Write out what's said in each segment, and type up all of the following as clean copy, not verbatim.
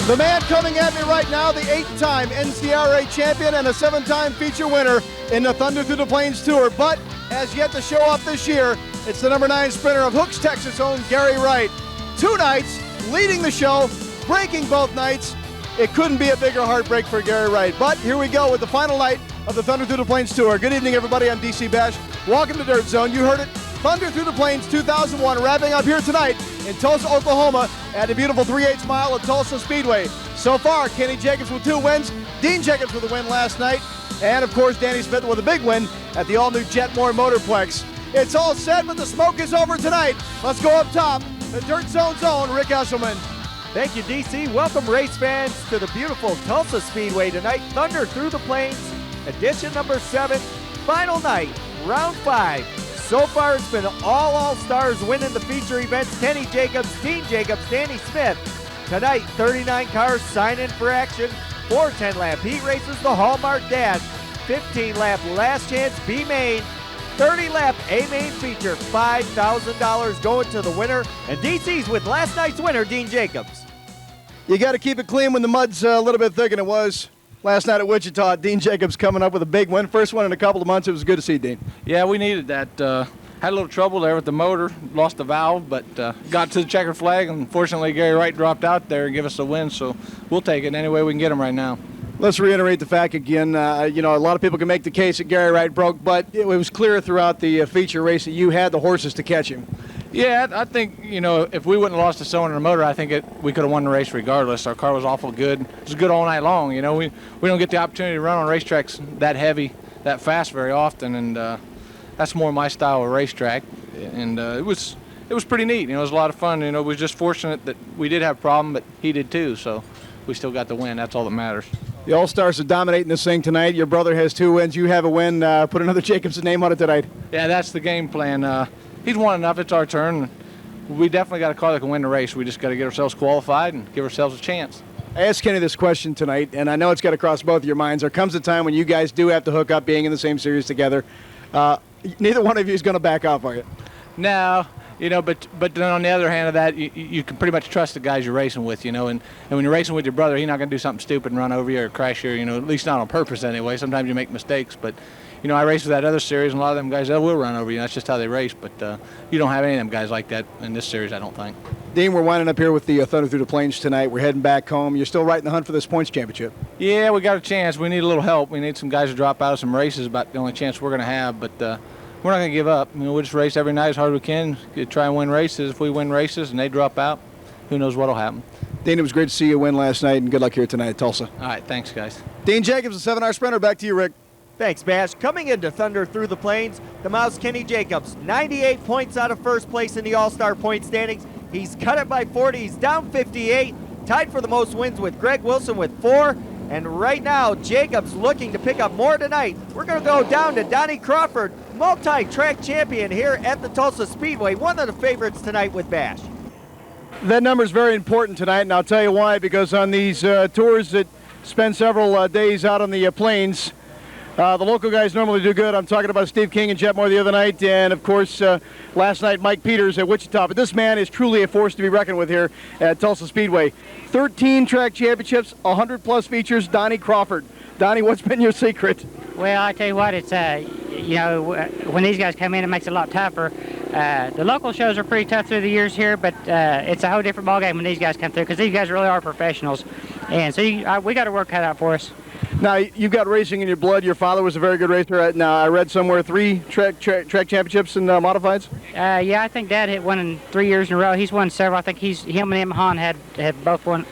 The man coming at me right now, the 8-time NCRA champion and a 7-time feature winner in the Thunder Through the Plains Tour, but has yet to show off this year. It's the number 9 sprinter of Hooks, Texas' own Gary Wright. 2 nights, leading the show, breaking both nights. It couldn't be a bigger heartbreak for Gary Wright. But here we go with the final night of the Thunder Through the Plains Tour. Good evening, everybody. I'm DC Bash. Welcome to Dirt Zone. You heard it. Thunder Through the Plains 2001 wrapping up here tonight in Tulsa, Oklahoma at the beautiful 3/8 mile of Tulsa Speedway. So far, Kenny Jacobs with 2 wins, Dean Jacobs with a win last night, and of course Danny Smith with a big win at the all-new Jetmore Motorplex. It's all set, but the smoke is over tonight. Let's go up top. The Dirt Zone's own Rick Esselman. Thank you, DC. Welcome, race fans, to the beautiful Tulsa Speedway tonight. Thunder Through the Plains, edition number 7, final night, round 5. So far, it's been all-stars winning the feature events. Kenny Jacobs, Dean Jacobs, Danny Smith. Tonight, 39 cars sign in for action. 4 10-lap heat races, the Hallmark Dash. 15-lap Last Chance B Main. 30-lap A Main feature. $5,000 going to the winner. And DC's with last night's winner, Dean Jacobs. You got to keep it clean when the mud's a little bit thicker than it was last night at Wichita. Dean Jacobs coming up with a big win. First one in a couple of months. It was good to see, Dean. Yeah, we needed that. Had a little trouble there with the motor. Lost the valve, but got to the checkered flag. Unfortunately, Gary Wright dropped out there and gave us a win, so we'll take it any way we can get him right now. Let's reiterate the fact again. A lot of people can make the case that Gary Wright broke, but it was clear throughout the feature race that you had the horses to catch him. Yeah, I think, if we wouldn't have lost the cylinder and motor, I think we could have won the race regardless. Our car was awful good. It was good all night long. We don't get the opportunity to run on racetracks that heavy, that fast very often, and that's more my style of racetrack. And it was pretty neat. It was a lot of fun. We were just fortunate that we did have a problem, but he did too, so we still got the win. That's all that matters. The All-Stars are dominating this thing tonight. Your brother has 2 wins. You have a win. Put another Jacobs name on it tonight. Yeah, that's the game plan. He's won enough. It's our turn. We definitely got a car that can win the race. We just got to get ourselves qualified and give ourselves a chance. I asked Kenny this question tonight, and I know it's got to cross both of your minds. There comes a time when you guys do have to hook up being in the same series together. Neither one of you is going to back off, are you? No, but then on the other hand of that, you can pretty much trust the guys you're racing with, and when you're racing with your brother, he's not going to do something stupid and run over you or crash you, at least not on purpose anyway. Sometimes you make mistakes, but I race with that other series, and a lot of them guys, they will run over you. That's just how they race, but you don't have any of them guys like that in this series, I don't think. Dean, we're winding up here with the Thunder Through the Plains tonight. We're heading back home. You're still right in the hunt for this points championship. Yeah, we got a chance. We need a little help. We need some guys to drop out of some races, about the only chance we're going to have, but we're not going to give up. We'll just race every night as hard as we can, try and win races. If we win races and they drop out, who knows what will happen. Dean, it was great to see you win last night, and good luck here tonight at Tulsa. All right, thanks, guys. Dean Jacobs, a 7-hour sprinter. Back to you, Rick. Thanks, Bash. Coming into Thunder Through the Plains, the Mouse Kenny Jacobs, 98 points out of first place in the All-Star point standings. He's cut it by 40. He's down 58, tied for the most wins with Greg Wilson with 4. And right now, Jacobs looking to pick up more tonight. We're going to go down to Donnie Crawford, multi-track champion here at the Tulsa Speedway, one of the favorites tonight with Bash. That number is very important tonight, and I'll tell you why, because on these tours that spend several days out on the plains, the local guys normally do good. I'm talking about Steve King and Jetmore the other night, and of course last night Mike Peters at Wichita. But this man is truly a force to be reckoned with here at Tulsa Speedway. 13 track championships, 100+ features. Donnie Crawford. Donnie, what's been your secret? Well, I tell you what, it's when these guys come in, it makes it a lot tougher. The local shows are pretty tough through the years here, but it's a whole different ballgame when these guys come through, because these guys really are professionals, and so we got to work cut out for us. Now, you've got racing in your blood. Your father was a very good racer. Now, I read somewhere 3 track championships in modifieds? Yeah, I think Dad hit one in 3 years in a row. He's won several. I think him and Em Hahn had both won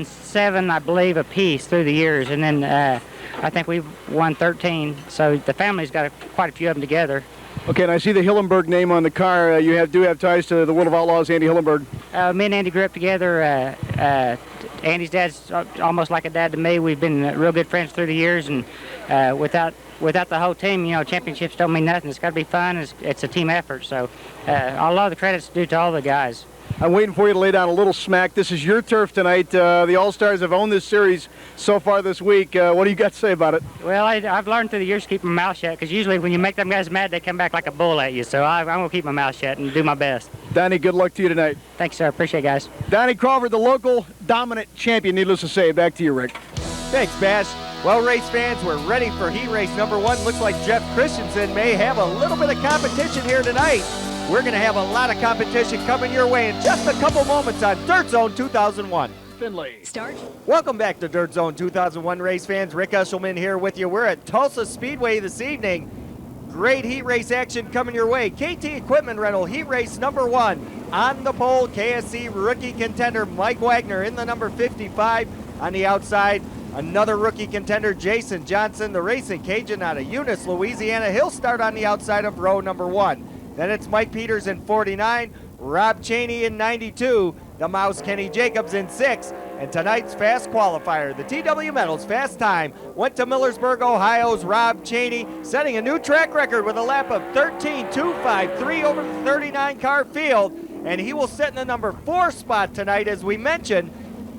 7, I believe, apiece through the years. And then I think we've won 13. So the family's got quite a few of them together. Okay, and I see the Hillenberg name on the car. You do have ties to the World of Outlaws, Andy Hillenberg. Me and Andy grew up together. Andy's dad's almost like a dad to me. We've been real good friends through the years, and without without the whole team, championships don't mean nothing. It's got to be fun. It's a team effort. So a lot of the credit's due to all the guys. I'm waiting for you to lay down a little smack. This is your turf tonight. The All-Stars have owned this series so far this week. What do you got to say about it? Well, I've learned through the years to keep my mouth shut, because usually when you make them guys mad, they come back like a bull at you. So I'm going to keep my mouth shut and do my best. Donnie, good luck to you tonight. Thanks, sir. Appreciate it, guys. Donnie Crawford, the local dominant champion, needless to say. Back to you, Rick. Thanks, Bash. Well, race fans, we're ready for heat race number 1. Looks like Jeff Christensen may have a little bit of competition here tonight. We're going to have a lot of competition coming your way in just a couple moments on Dirt Zone 2001. Finley. Start. Welcome back to Dirt Zone 2001 race fans. Rick Eshelman here with you. We're at Tulsa Speedway this evening. Great heat race action coming your way. KT Equipment Rental heat race number 1. On the pole, KSC rookie contender Mike Wagner in the number 55. On the outside, another rookie contender, Jason Johnson, the Racing Cajun out of Eunice, Louisiana. He'll start on the outside of row number 1. Then it's Mike Peters in 49, Rob Cheney in 92, the Mouse Kenny Jacobs in 6, and tonight's fast qualifier, the TW Metals fast time, went to Millersburg, Ohio's Rob Cheney, setting a new track record with a lap of 13.253 over the 39-car field, and he will sit in the number 4 spot tonight, as we mentioned.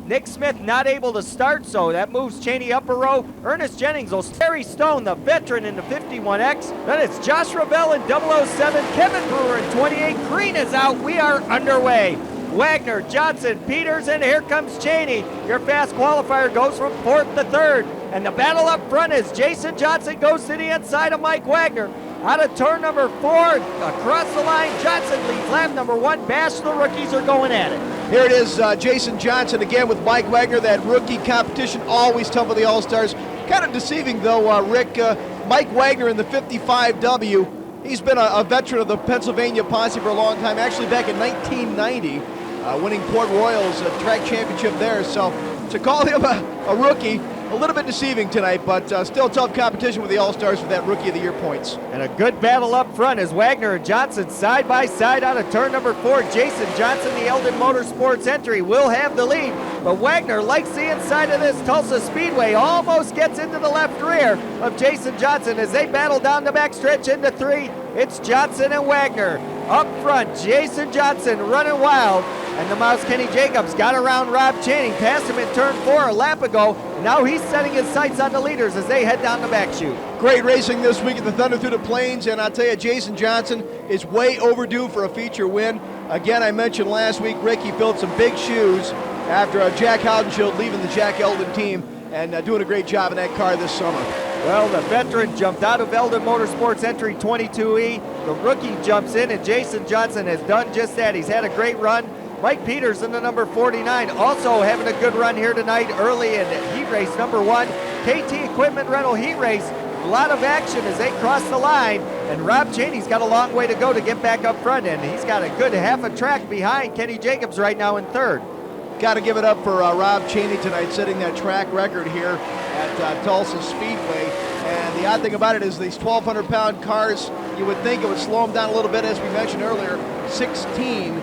Nick Smith not able to start, so that moves Cheney up a row. Ernest Jennings will Terry Stone, the veteran, in the 51X. Then it's Josh Ravel in 007, Kevin Brewer in 28. Green is out. We are underway. Wagner, Johnson, Peters, and here comes Cheney. Your fast qualifier goes from 4th to 3rd. And the battle up front is Jason Johnson goes to the inside of Mike Wagner. Out of turn number 4, across the line, Johnson leads lap number 1. Bash, the rookies are going at it. Here it is, Jason Johnson again with Mike Wagner. That rookie competition, always tough for the All-Stars. Kind of deceiving, though, Rick. Mike Wagner in the 55W. He's been a veteran of the Pennsylvania Posse for a long time, actually back in 1990, winning Port Royal's track championship there. So to call him a rookie, a little bit deceiving tonight, but still tough competition with the All-Stars for that Rookie of the Year points. And a good battle up front as Wagner and Johnson side by side out of turn number 4. Jason Johnson, the Eldon Motorsports entry, will have the lead, but Wagner likes the inside of this Tulsa Speedway, almost gets into the left rear of Jason Johnson as they battle down the backstretch into 3. It's Johnson and Wagner. Up front, Jason Johnson running wild, and the Mouse Kenny Jacobs got around Rob Channing, passed him in turn 4 a lap ago. Now he's setting his sights on the leaders as they head down the back chute. Great racing this week at the Thunder Through the Plains, and I'll tell you, Jason Johnson is way overdue for a feature win. Again, I mentioned last week, Rick, he filled some big shoes after Jack Haudenschild leaving the Jack Eldon team and doing a great job in that car this summer. Well, the veteran jumped out of Eldon Motorsports entry 22E. The rookie jumps in, and Jason Johnson has done just that. He's had a great run. Mike Peters in the number 49 also having a good run here tonight early in heat race number 1. KT Equipment Rental heat race. A lot of action as they cross the line, and Rob Cheney's got a long way to go to get back up front, and he's got a good half a track behind Kenny Jacobs right now in 3rd. Got to give it up for Rob Cheney tonight, setting that track record here at Tulsa Speedway. And the odd thing about it is these 1,200-pound cars, you would think it would slow them down a little bit. As we mentioned earlier, 16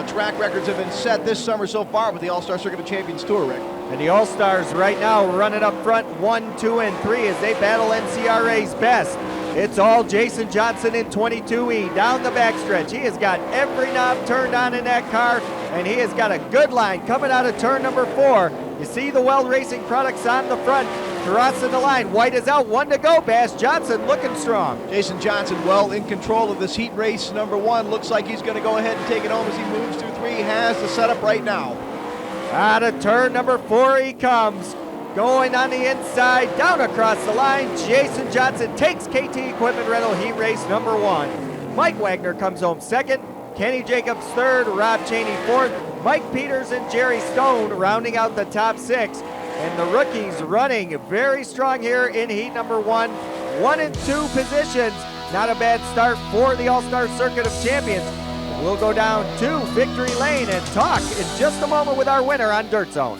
track records have been set this summer so far with the All-Star Circuit of Champions Tour, Rick. And the All-Stars right now running up front 1, 2, and 3 as they battle NCRA's best. It's all Jason Johnson in 22E down the backstretch. He has got every knob turned on in that car, and he has got a good line coming out of turn number 4. You see the Weld Racing products on the front, crossing the line. White is out, 1 to go. Bash Johnson looking strong. Jason Johnson well in control of this heat race number 1. Looks like he's going to go ahead and take it home as he moves through 3. He has the setup right now. Out of turn number 4 he comes. Going on the inside, down across the line. Jason Johnson takes KT Equipment Rental heat race number 1. Mike Wagner comes home 2nd. Kenny Jacobs 3rd. Rob Cheney 4th. Mike Peters and Jerry Stone rounding out the top 6. And the rookies running very strong here in heat number 1. 1 and 2 positions. Not a bad start for the All-Star Circuit of Champions. We'll go down to Victory Lane and talk in just a moment with our winner on Dirt Zone.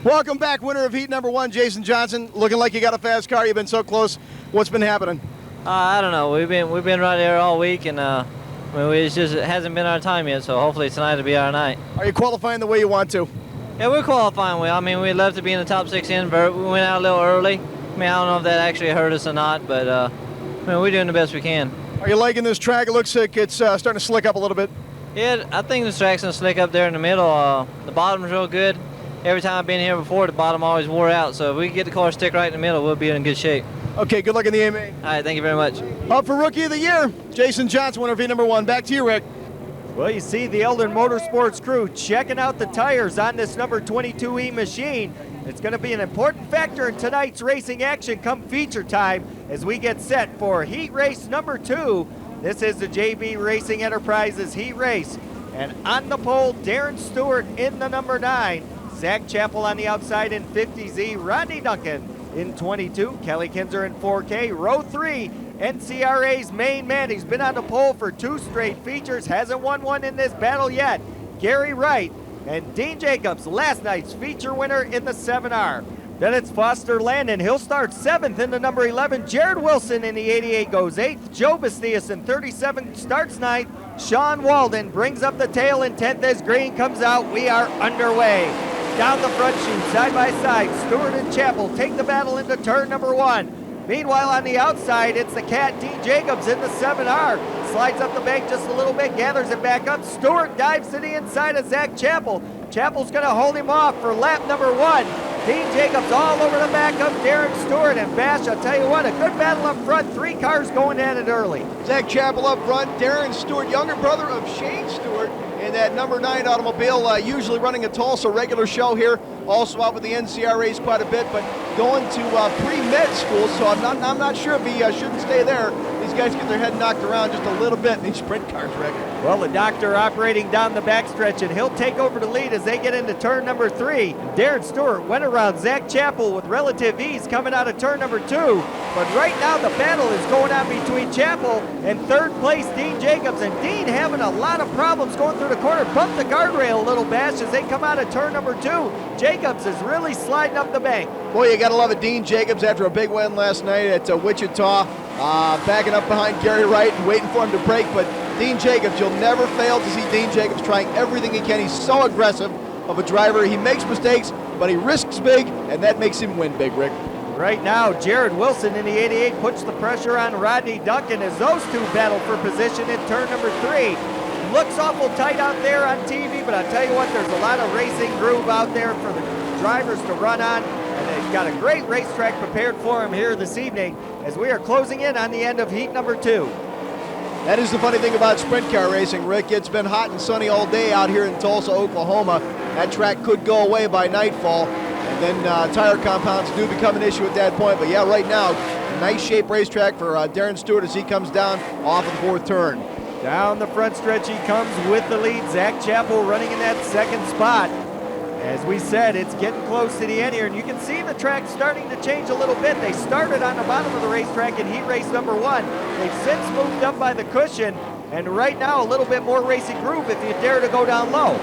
Welcome back, winner of heat number 1, Jason Johnson. Looking like you got a fast car. You've been so close. What's been happening? I don't know. We've been right there all week, and it hasn't been our time yet. So hopefully tonight will be our night. Are you qualifying the way you want to? Yeah, we're qualifying well. I mean, we'd love to be in the top 6 in, but we went out a little early. I mean, I don't know if that actually hurt us or not, but I mean, we're doing the best we can. Are you liking this track? It looks like it's starting to slick up a little bit. Yeah, I think the track's gonna slick up there in the middle. The bottom's real good. Every time I've been here before, the bottom always wore out. So if we can get the car stick right in the middle, we'll be in good shape. Okay, good luck in the A-main. All right, thank you very much. Up for Rookie of the Year, Jason Johnson, winner of number 1. Back to you, Rick. Well, you see the Eldon Motorsports crew checking out the tires on this number 22E machine. It's going to be an important factor in tonight's racing action come feature time as we get set for heat race number 2. This is the JB Racing Enterprises heat race. And on the pole, Darren Stewart in the number 9. Zach Chappell on the outside in 50Z. Rodney Duncan in 22. Kelly Kinzer in 4K. Row 3, NCRA's main man. He's been on the pole for 2 straight features. Hasn't won one in this battle yet. Gary Wright and Dean Jacobs, last night's feature winner in the 7R. Then it's Foster Landon. He'll start 7th in the number 11. Jared Wilson in the 88 goes 8th. Joe Bastias in 37 starts 9th. Sean Walden brings up the tail in 10th as Green comes out. We are underway. Down the front chute, side by side, Stewart and Chappell take the battle into turn number 1. Meanwhile, on the outside, it's the Cat Dean Jacobs in the 7R. Slides up the bank just a little bit, gathers it back up. Stewart dives to the inside of Zach Chappell. Chappell's going to hold him off for lap number 1. Dean Jacobs all over the back of Darren Stewart, and Bash, I'll tell you what, a good battle up front. 3 cars going at it early. Zach Chappell up front, Darren Stewart, younger brother of Shane Stewart, in that number 9 automobile, usually running a Tulsa regular show here, also out with the NCRAs quite a bit, but going to pre-med school, so I'm not sure if he shouldn't stay there. These guys get their head knocked around just a little bit in these sprint cars, Rick. Well, the doctor operating down the backstretch, and he'll take over the lead as they get into turn number 3. Darren Stewart went around Zach Chappell with relative ease coming out of turn number 2. But right now the battle is going on between Chappell and 3rd place Dean Jacobs. And Dean having a lot of problems going through the corner. Bumped the guardrail a little, Bash, as they come out of turn number 2. Jacobs is really sliding up the bank. Boy, you got to love it. Dean Jacobs after a big win last night at Wichita. Backing up behind Gary Wright and waiting for him to break. But Dean Jacobs, you'll never fail to see Dean Jacobs trying everything he can. He's so aggressive of a driver. He makes mistakes, but he risks big, and that makes him win big, Rick. Right now, Jared Wilson in the 88 puts the pressure on Rodney Duncan as those two battle for position in turn number 3. Looks awful tight out there on TV, but I'll tell you what, there's a lot of racing groove out there for the drivers to run on, and they've got a great racetrack prepared for them here this evening as we are closing in on the end of heat number 2. That is the funny thing about sprint car racing, Rick. It's been hot and sunny all day out here in Tulsa, Oklahoma. That track could go away by nightfall, and then tire compounds do become an issue at that point. But yeah, right now, nice shape racetrack for Darren Stewart as he comes down off of the 4th turn. Down the front stretch he comes with the lead. Zach Chappell running in that 2nd spot. As we said, it's getting close to the end here, and you can see the track starting to change a little bit. They started on the bottom of the racetrack in heat race number 1. They've since moved up by the cushion, and right now a little bit more racing groove if you dare to go down low.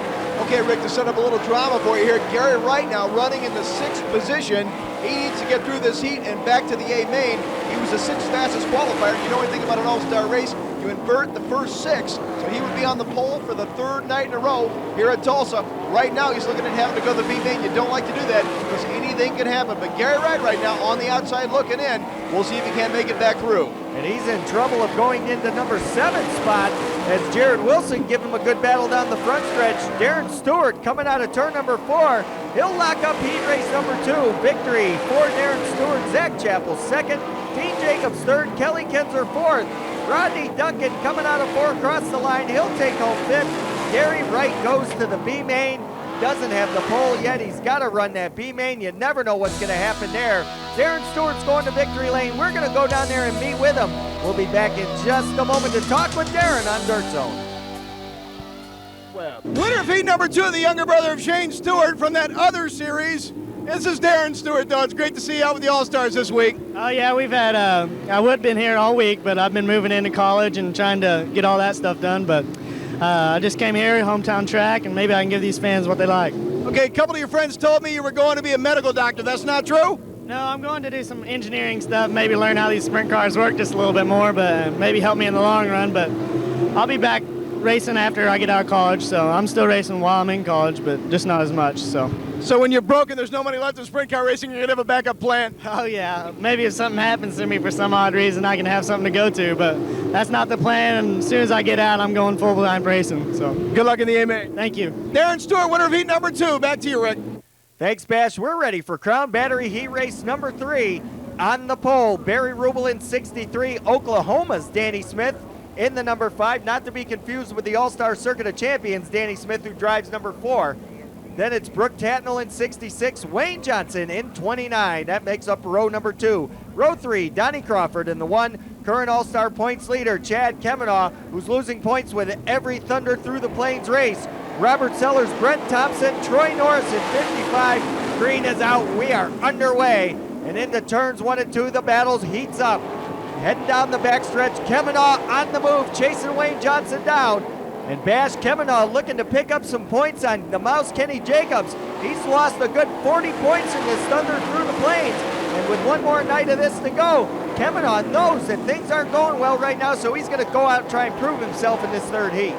Okay, Rick, to set up a little drama for you here, Gary Wright now running in the 6th position. He needs to get through this heat and back to the A-main. He was the 6th fastest qualifier. If you know anything about an all-star race, you invert the first 6, so he would be on the pole for the 3rd night in a row here at Tulsa. Right now, he's looking at having to go to the B-main. You don't like to do that because anything can happen. But Gary Wright right now on the outside looking in. We'll see if he can't make it back through. And he's in trouble of going into number 7 spot as Jared Wilson give him a good battle down the front stretch. Darren Stewart coming out of turn number 4. He'll lock up heat race number 2. Victory for Darren Stewart. Zach Chappell 2nd. Dean Jacobs 3rd. Kelly Kinzer 4th. Rodney Duncan coming out of 4 across the line. He'll take home 5th. Gary Wright goes to the B-main. Doesn't have the pole yet. He's got to run that B-main. You never know what's going to happen there. Darren Stewart's going to victory lane. We're going to go down there and meet with him. We'll be back in just a moment to talk with Darren on Dirt Zone. Winner of heat number 2, the younger brother of Shane Stewart from that other series. This is Darren Stewart, though. It's great to see you out with the All-Stars this week. Oh, yeah, we've had, I would have been here all week, but I've been moving into college and trying to get all that stuff done. But I just came here, hometown track, and maybe I can give these fans what they like. Okay, a couple of your friends told me you were going to be a medical doctor. That's not true? No, I'm going to do some engineering stuff, maybe learn how these sprint cars work just a little bit more, but maybe help me in the long run. But I'll be back racing after I get out of college, so I'm still racing while I'm in college, but just not as much. So when you're broken, there's no money left in sprint car racing, you're going to have a backup plan. oh yeah, maybe if something happens to me for some odd reason, I can have something to go to, but that's not the plan. And as soon as I get out, I'm going full-time racing. So good luck in the AMA. thank you. Darren Stewart, winner of heat number 2. Back to you, Rick. Thanks, Bash. We're ready for Crown Battery Heat Race number 3. On the pole, Barry Rubel in 63, Oklahoma's Danny Smith in the number 5, not to be confused with the All-Star Circuit of Champions, Danny Smith, who drives number 4. Then it's Brooke Tatnell in 66, Wayne Johnson in 29. That makes up row number 2. Row 3, Donnie Crawford in the 1. Current All-Star points leader, Chad Kemenaugh, who's losing points with every Thunder Through the Plains race. Robert Sellers, Brent Thompson, Troy Norris in 55. Green is out. We are underway. And into turns 1 and 2, the battles heats up. Heading down the backstretch, Kemenaugh on the move, chasing Wayne Johnson down. And Bash Kemenaugh looking to pick up some points on the Mouse Kenny Jacobs. He's lost a good 40 points in this Thunder Through the Plains. And with one more night of this to go, Kemenaugh knows that things aren't going well right now, so he's going to go out and try and prove himself in this third heat.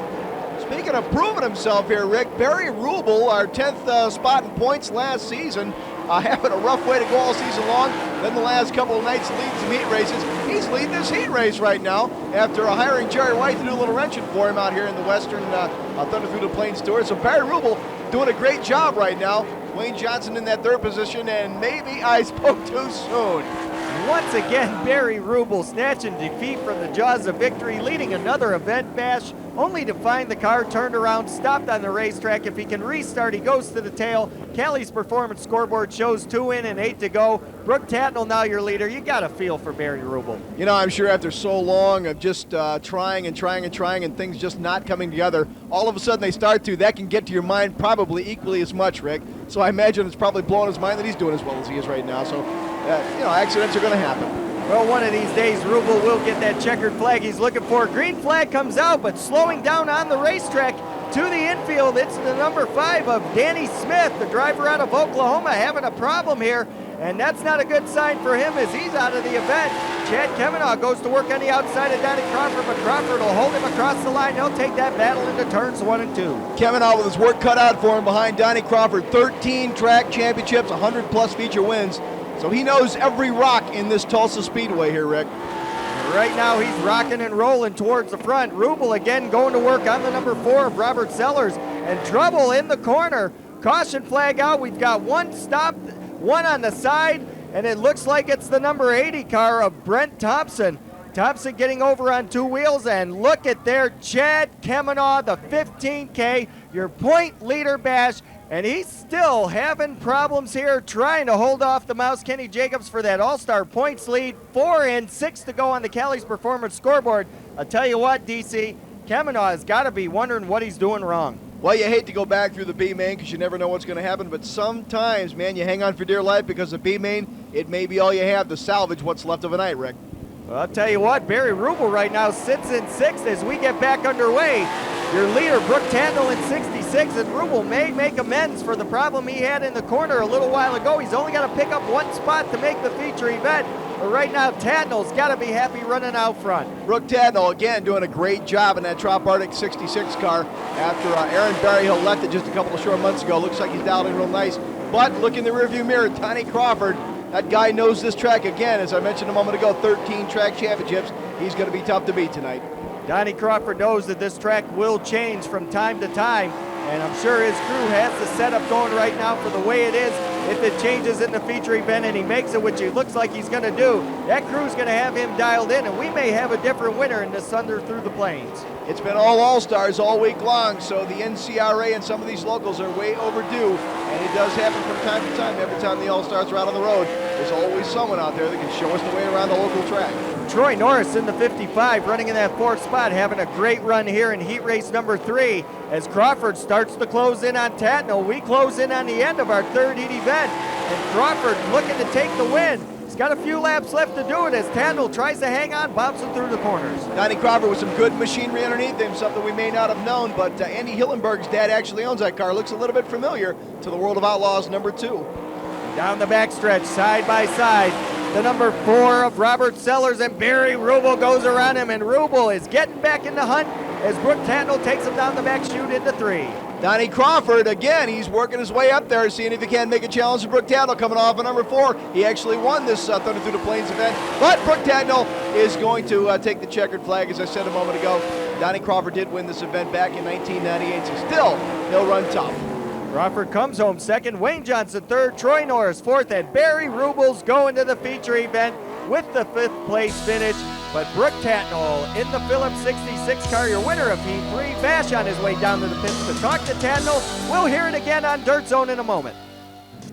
Speaking of proving himself here, Rick, Barry Rubel, our 10th spot in points last season, having a rough way to go all season long. Then the last couple of nights leading some heat races. He's leading this heat race right now after hiring Jerry White to do a little wrenching for him out here in the Western Thunder Through the Plains Tour. So Barry Rubel doing a great job right now. Wayne Johnson in that 3rd position, and maybe I spoke too soon. Once again, Barry Rubel snatching defeat from the jaws of victory, leading another event, Bash, only to find the car turned around, stopped on the racetrack. If he can restart, he goes to the tail. Callie's performance scoreboard shows 2 in and 8 to go. Brooke Tatnell now your leader. You got a feel for Barry Rubel. You know, I'm sure after so long of just trying and things just not coming together, all of a sudden they start to. That can get to your mind probably equally as much, Rick. So I imagine it's probably blowing his mind that he's doing as well as he is right now. So, accidents are going to happen. Well, one of these days, Rubel will get that checkered flag he's looking for. Green flag comes out, but slowing down on the racetrack to the infield. It's the number 5 of Danny Smith, the driver out of Oklahoma, having a problem here. And that's not a good sign for him as he's out of the event. Chad Kemenaugh goes to work on the outside of Donnie Crawford, but Crawford will hold him across the line. He'll take that battle into turns 1 and 2. Kemenaugh with his work cut out for him behind Donnie Crawford. 13 track championships, 100-plus feature wins. So he knows every rock in this Tulsa Speedway here, Rick. Right now he's rocking and rolling towards the front. Rubel again going to work on the number 4 of Robert Sellers. And trouble in the corner. Caution flag out. We've got one stop, one on the side, and it looks like it's the number 80 car of Brent Thompson. Thompson getting over on 2 wheels, and look at there, Chad Kemenaugh, the 15K, your point leader, Bash. And he's still having problems here trying to hold off the Mouse Kenny Jacobs for that All-Star points lead. 4 in, 6 to go on the Callie's performance scoreboard. I'll tell you what, DC, Kemenaugh has got to be wondering what he's doing wrong. Well, you hate to go back through the B-main because you never know what's going to happen, but sometimes, man, you hang on for dear life because the B-main, it may be all you have to salvage what's left of a night, Rick. Well, I'll tell you what, Barry Rubel right now sits in 6th as we get back underway. Your leader, Brooke Tatnell, in 66, and Rubel may make amends for the problem he had in the corner a little while ago. He's only got to pick up 1 spot to make the feature event. But right now, Tatnell's got to be happy running out front. Brooke Tatnell, again, doing a great job in that Trop Arctic 66 car after Aaron Berryhill left it just a couple of short months ago. Looks like he's dialed in real nice. But look in the rearview mirror, Donnie Crawford. That guy knows this track again. As I mentioned a moment ago, 13 track championships. He's going to be tough to beat tonight. Donnie Crawford knows that this track will change from time to time, and I'm sure his crew has the setup going right now for the way it is. If it changes in the feature event and he makes it, which it looks like he's going to do, that crew's going to have him dialed in, and we may have a different winner in this Thunder Through the Plains. It's been all All-Stars all week long, so the NCRA and some of these locals are way overdue, and it does happen from time to time. Every time the All-Stars are out on the road, there's always someone out there that can show us the way around the local track. Troy Norris in the 55, running in that 4th spot, having a great run here in heat race number 3. As Crawford starts to close in on Tatnell, we close in on the end of our 3rd heat event. And Crawford looking to take the win. He's got a few laps left to do it as Tatnell tries to hang on, bouncing through the corners. Donnie Crawford with some good machinery underneath him, something we may not have known, but Andy Hillenberg's dad actually owns that car. Looks a little bit familiar to the World of Outlaws number 2. Down the backstretch, side by side, the number 4 of Robert Sellers, and Barry Rubel goes around him, and Rubel is getting back in the hunt. as Brooke Tatnell takes him down the back chute into 3. Donnie Crawford, again, he's working his way up there, seeing if he can make a challenge to Brooke Tatnell coming off of number 4. He actually won this Thunder Through the Plains event, but Brooke Tatnell is going to take the checkered flag, as I said a moment ago. Donnie Crawford did win this event back in 1998, so still, he'll run tough. Crawford comes home second, Wayne Johnson third, Troy Norris fourth, and Barry Rubles go into the feature event with the 5th place finish. But Brooke Tatnell in the Phillips 66 car, your winner of Heat 3. Bash on his way down to the pits to talk to Tatnell. We'll hear it again on Dirt Zone in a moment.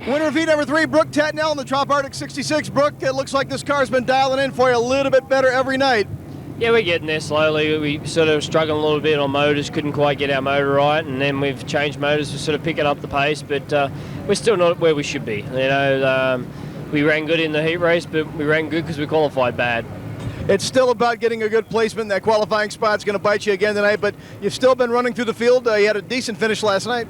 Winner of heat number 3, Brooke Tatnell in the Trop Arctic 66. Brooke, it looks like this car's been dialing in for you a little bit better every night. Yeah, we're getting there slowly. We sort of struggling a little bit on motors, couldn't quite get our motor right, and then we've changed motors to sort of pick it up the pace, but we're still not where we should be. We ran good in the heat race, but we ran good because we qualified bad. It's still about getting a good placement. That qualifying spot's going to bite you again tonight, but you've still been running through the field. You had a decent finish last night.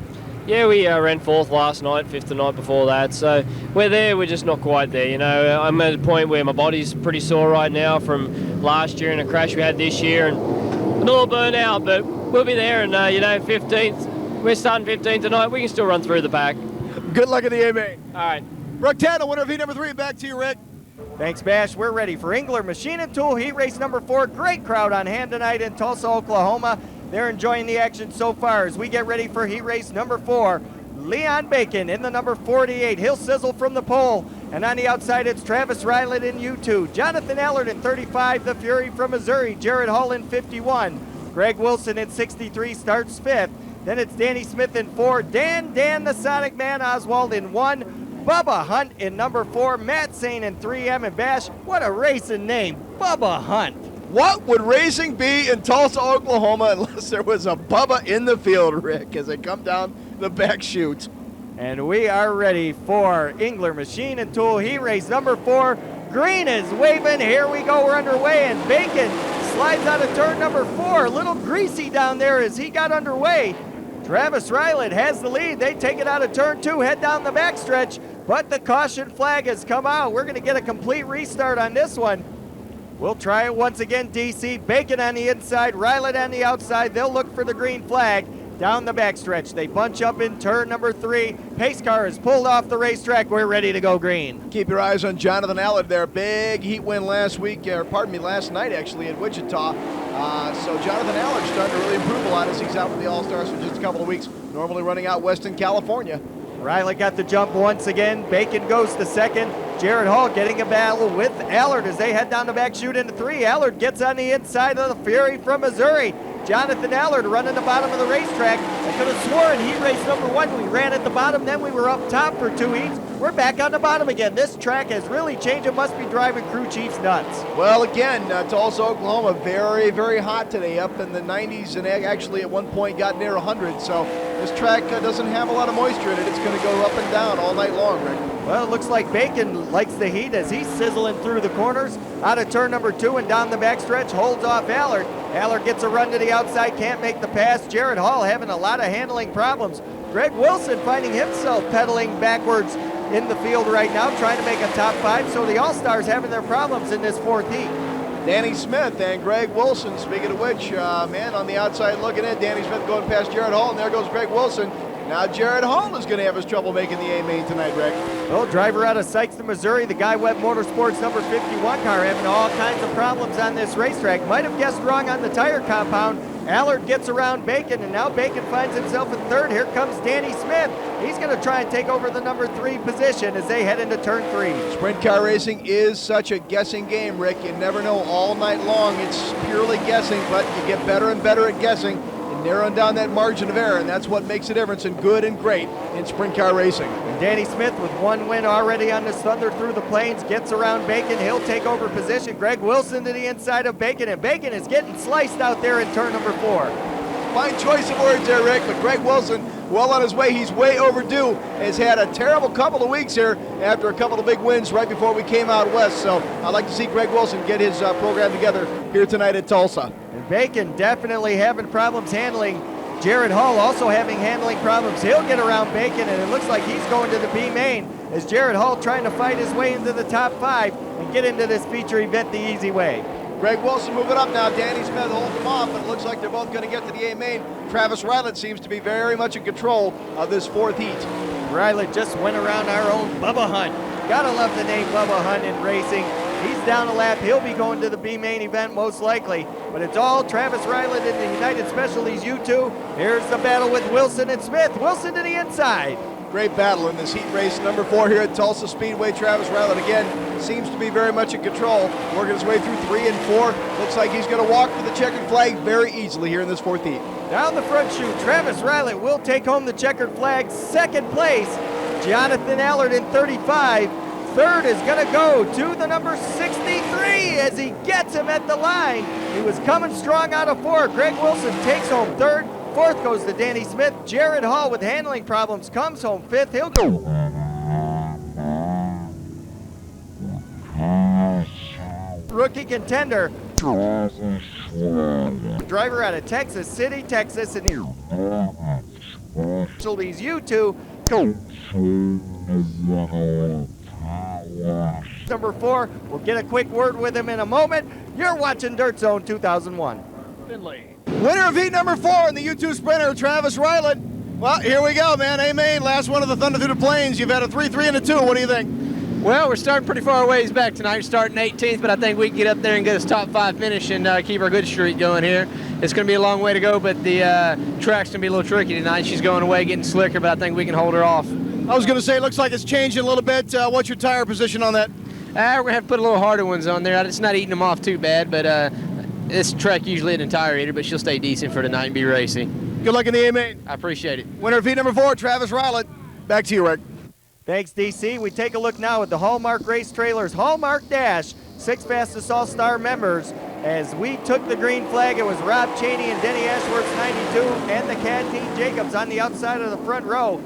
Yeah, we ran 4th last night, 5th the night before that, so we're there, we're just not quite there. I'm at a point where my body's pretty sore right now from last year and a crash we had this year, and I'm a little burnt out, but we'll be there, and 15th, we're starting 15th tonight, we can still run through the pack. Good luck at the A-Main. All right. Brooke Tatnell, winner of heat number 3. Back to you, Rick. Thanks, Bash. We're ready for Engler Machine and Tool Heat Race number 4. Great crowd on hand tonight in Tulsa, Oklahoma. They're enjoying the action so far as we get ready for Heat Race number 4. Leon Bacon in the number 48. He'll sizzle from the pole. And on the outside, it's Travis Ryland in U2. Jonathan Allard in 35. The Fury from Missouri. Jared Hull in 51. Greg Wilson in 63 starts 5th. Then it's Danny Smith in 4. Dan the Sonic Man Oswald in 1. Bubba Hunt in number 4, Matt Sane in 3M, and Bash, what a racing name, Bubba Hunt. What would racing be in Tulsa, Oklahoma unless there was a Bubba in the field, Rick, as they come down the back chute? And we are ready for Engler Machine and Tool Heat Race number 4. Green is waving, here we go, we're underway, and Bacon slides out of turn number 4. A little greasy down there as he got underway. Travis Ryland has the lead. They take it out of turn 2, head down the backstretch, but the caution flag has come out. We're going to get a complete restart on this one. We'll try it once again, DC. Bacon on the inside, Ryland on the outside. They'll look for the green flag down the backstretch. They bunch up in turn number 3. Pace car is pulled off the racetrack. We're ready to go green. Keep your eyes on Jonathan Allard there. Big heat win last night actually in Wichita. So Jonathan Allard's starting to really improve a lot as he's out with the All-Stars for just a couple of weeks, normally running out west in California. Riley got the jump once again. Bacon goes to second. Jared Hall getting a battle with Allard as they head down the back chute into 3. Allard gets on the inside of the Fury from Missouri. Jonathan Allard running the bottom of the racetrack. I could have sworn heat race number 1 we ran at the bottom, then we were up top for 2 heats. We're back on the bottom again. This track has really changed. It must be driving crew chiefs nuts. Well, again, Tulsa, Oklahoma, very, very hot today, up in the 90s, and actually at one point got near 100. So this track doesn't have a lot of moisture in it. It's going to go up and down all night long, Rick. Well, it looks like Bacon likes the heat as he's sizzling through the corners. Out of turn number 2 and down the backstretch, holds off Allard. Allard gets a run to the outside, can't make the pass. Jared Hall having a lot of handling problems. Greg Wilson finding himself pedaling backwards in the field right now, trying to make a top 5. So the All-Stars having their problems in this 4th heat. Danny Smith and Greg Wilson, speaking of which, man, on the outside looking in, Danny Smith going past Jared Hall, and there goes Greg Wilson. Now Jared Hall is going to have his trouble making the A-Main tonight, Rick. Well, driver out of Sykeston, Missouri, the Guy Webb Motorsports number 51 car having all kinds of problems on this racetrack. Might have guessed wrong on the tire compound. Allard gets around Bacon, and now Bacon finds himself in 3rd. Here comes Danny Smith. He's going to try and take over the number 3 position as they head into turn 3. Sprint car racing is such a guessing game, Rick. You never know all night long. It's purely guessing, but you get better and better at guessing and narrowing down that margin of error, and that's what makes a difference in good and great in sprint car racing. And Danny Smith with 1 win already on this Thunder Through the Plains gets around Bacon. He'll take over position. Greg Wilson to the inside of Bacon, and Bacon is getting sliced out there in turn number 4. Fine choice of words there, Rick, but Greg Wilson, well on his way. He's way overdue. Has had a terrible couple of weeks here after a couple of big wins right before we came out west. So I'd like to see Greg Wilson get his program together here tonight at Tulsa. And Bacon definitely having problems handling. Jared Hall also having handling problems. He'll get around Bacon, and it looks like he's going to the B main as Jared Hall trying to fight his way into the top 5 and get into this feature event the easy way. Greg Wilson moving up now. Danny Smith holds him off, but it looks like they're both going to get to the A main. Travis Rylett seems to be very much in control of this fourth heat. Rylett just went around our own Bubba Hunt. Gotta love the name Bubba Hunt in racing. He's down a lap. He'll be going to the B main event most likely. But it's all Travis Rylett in the United Specialties U2. Here's the battle with Wilson and Smith. Wilson to the inside. Great battle in this heat race. Number 4 here at Tulsa Speedway. Travis Rylett again seems to be very much in control. Working his way through 3 and 4. Looks like he's going to walk for the checkered flag very easily here in this fourth heat. Down the front chute, Travis Rylett will take home the checkered flag. Second place, Jonathan Allard in 35. Third is going to go to the number 63 as he gets him at the line. He was coming strong out of 4. Greg Wilson takes home third. Fourth goes to Danny Smith. Jared Hall with handling problems comes home fifth. He'll go. Rookie contender. Driver out of Texas City, Texas, and he's U2. Number 4, we'll get a quick word with him in a moment. You're watching Dirt Zone 2001. Finley. Winner of heat number 4 in the U2 Sprinter, Travis Rylett. Well, here we go, man. A-main, last one of the Thunder Through the Plains. You've had a 3-3 and a 2. What do you think? Well, we're starting pretty far ways back tonight. We're starting 18th, but I think we can get up there and get us top 5 finish and keep our good streak going here. It's going to be a long way to go, but the track's going to be a little tricky tonight. She's going away, getting slicker, but I think we can hold her off. I was going to say, it looks like it's changing a little bit. What's your tire position on that? We're going to have to put a little harder ones on there. It's not eating them off too bad, but this track usually isn't a tire eater, but she'll stay decent for tonight and be racy. Good luck in the A-main. I appreciate it. Winner of heat number 4, Travis Rylett. Back to you, Rick. Thanks, DC. We take a look now at the Hallmark Race Trailers Hallmark Dash, 6 fastest All-Star members. As we took the green flag, it was Rob Cheney and Denny Ashworth's 92 and the Cat Dean Jacobs on the outside of the front row.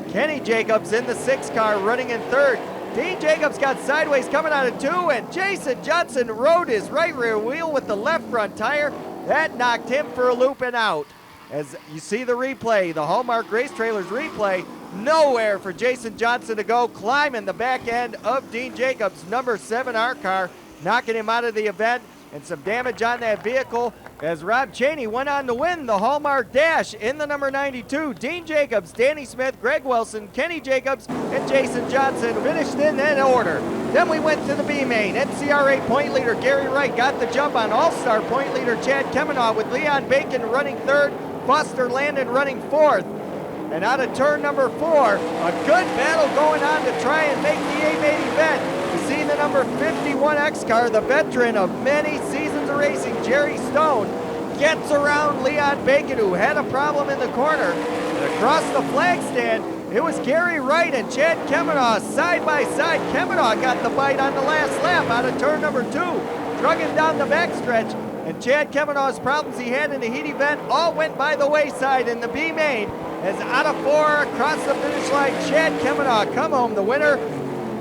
Kenny Jacobs in the 6 car running in third. Dean Jacobs got sideways coming out of 2, and Jason Johnson rode his right rear wheel with the left front tire. That knocked him for a loop and out. As you see the replay, the Hallmark Race Trailers replay, nowhere for Jason Johnson to go, climbing the back end of Dean Jacobs' number 7 R car, knocking him out of the event, and some damage on that vehicle as Rob Cheney went on to win the Hallmark Dash in the number 92. Dean Jacobs, Danny Smith, Greg Wilson, Kenny Jacobs, and Jason Johnson finished in that order. Then we went to the B main. NCRA point leader Gary Wright got the jump on All-Star point leader Chad Kemenaugh with Leon Bacon running third, Foster Landon running fourth. And out of turn number 4, a good battle going on to try and make the A-main event. You see the number 51 X car, the veteran of many seasons of racing, Jerry Stone, gets around Leon Bacon, who had a problem in the corner. And across the flag stand, it was Gary Wright and Chad Kemenaugh side by side. Kemenaugh got the bite on the last lap out of turn number 2, drug him down the backstretch. And Chad Kemenaugh's problems he had in the heat event all went by the wayside in the B main. As out of 4 across the finish line, Chad Kemenaugh come home the winner.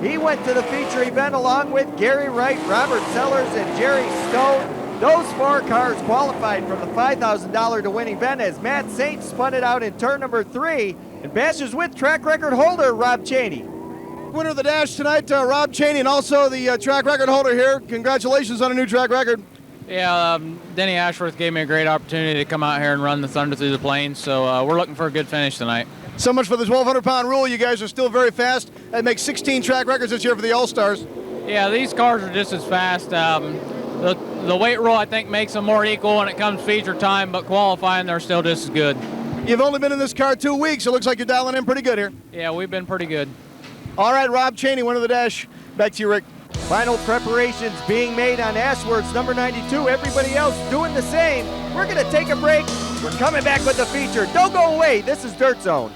He went to the feature event along with Gary Wright, Robert Sellers, and Jerry Stone. Those 4 cars qualified from the $5,000 to win event as Matt Saint spun it out in turn number 3 and bashes with track record holder Rob Cheney. Winner of the Dash tonight, Rob Cheney, and also the track record holder here. Congratulations on a new track record. Yeah, Denny Ashworth gave me a great opportunity to come out here and run the Thunder Through the Plains, so we're looking for a good finish tonight. So much for the 1,200-pound rule. You guys are still very fast. That makes 16 track records this year for the All-Stars. Yeah, these cars are just as fast. The weight rule, I think, makes them more equal when it comes feature time, but qualifying, they're still just as good. You've only been in this car 2 weeks. It looks like you're dialing in pretty good here. Yeah, we've been pretty good. All right, Rob Cheney, winner of the Dash. Back to you, Rick. Final preparations being made on Ashworth's number 92. Everybody else doing the same. We're going to take a break. We're coming back with the feature. Don't go away. This is Dirt Zone.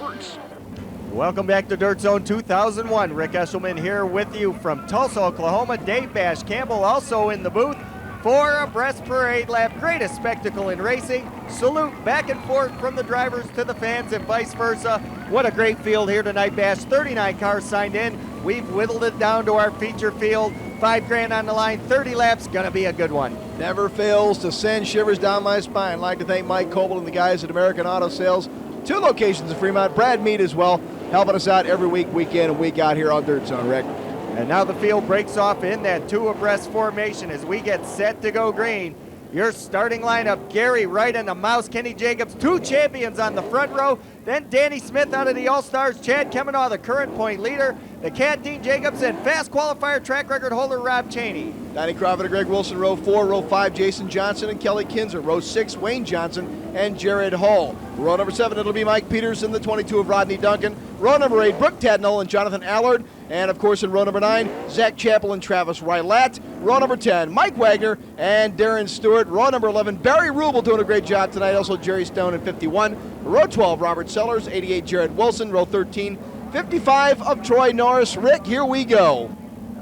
Welcome back to Dirt Zone 2001. Rick Eshelman here with you from Tulsa, Oklahoma. Dave Bash Campbell also in the booth for a breast parade lap. Greatest spectacle in racing. Salute back and forth from the drivers to the fans and vice versa. What a great field here tonight, Bash. 39 cars signed in. We've whittled it down to our feature field. $5,000 on the line, 30 laps, gonna be a good one. Never fails to send shivers down my spine. I'd like to thank Mike Coble and the guys at American Auto Sales. 2 locations in Fremont, Brad Mead as well, helping us out every week, week in and week out here on Dirt Zone, Rick. And now the field breaks off in that 2 abreast formation as we get set to go green. Your starting lineup, Gary Wright and the Mouse, Kenny Jacobs, 2 champions on the front row. Then Danny Smith out of the All-Stars, Chad Kemenaugh, the current point leader, the Cat Dean Jacobs, and fast qualifier track record holder Rob Cheney. Donnie Crawford and Greg Wilson, row 4. Row 5, Jason Johnson and Kelly Kinzer. Row 6, Wayne Johnson and Jared Hall. Row number 7, it'll be Mike Peterson, the 22 of Rodney Duncan. Row number 8, Brooke Tadnell and Jonathan Allard. And of course in row number 9, Zach Chappell and Travis Rylat. Row number 10, Mike Wagner and Darren Stewart. Row number 11, Barry Rubel doing a great job tonight. Also Jerry Stone in 51. Row 12, Robert Sellers, 88, Jared Wilson. Row 13, 55 of Troy Norris. Rick, here we go.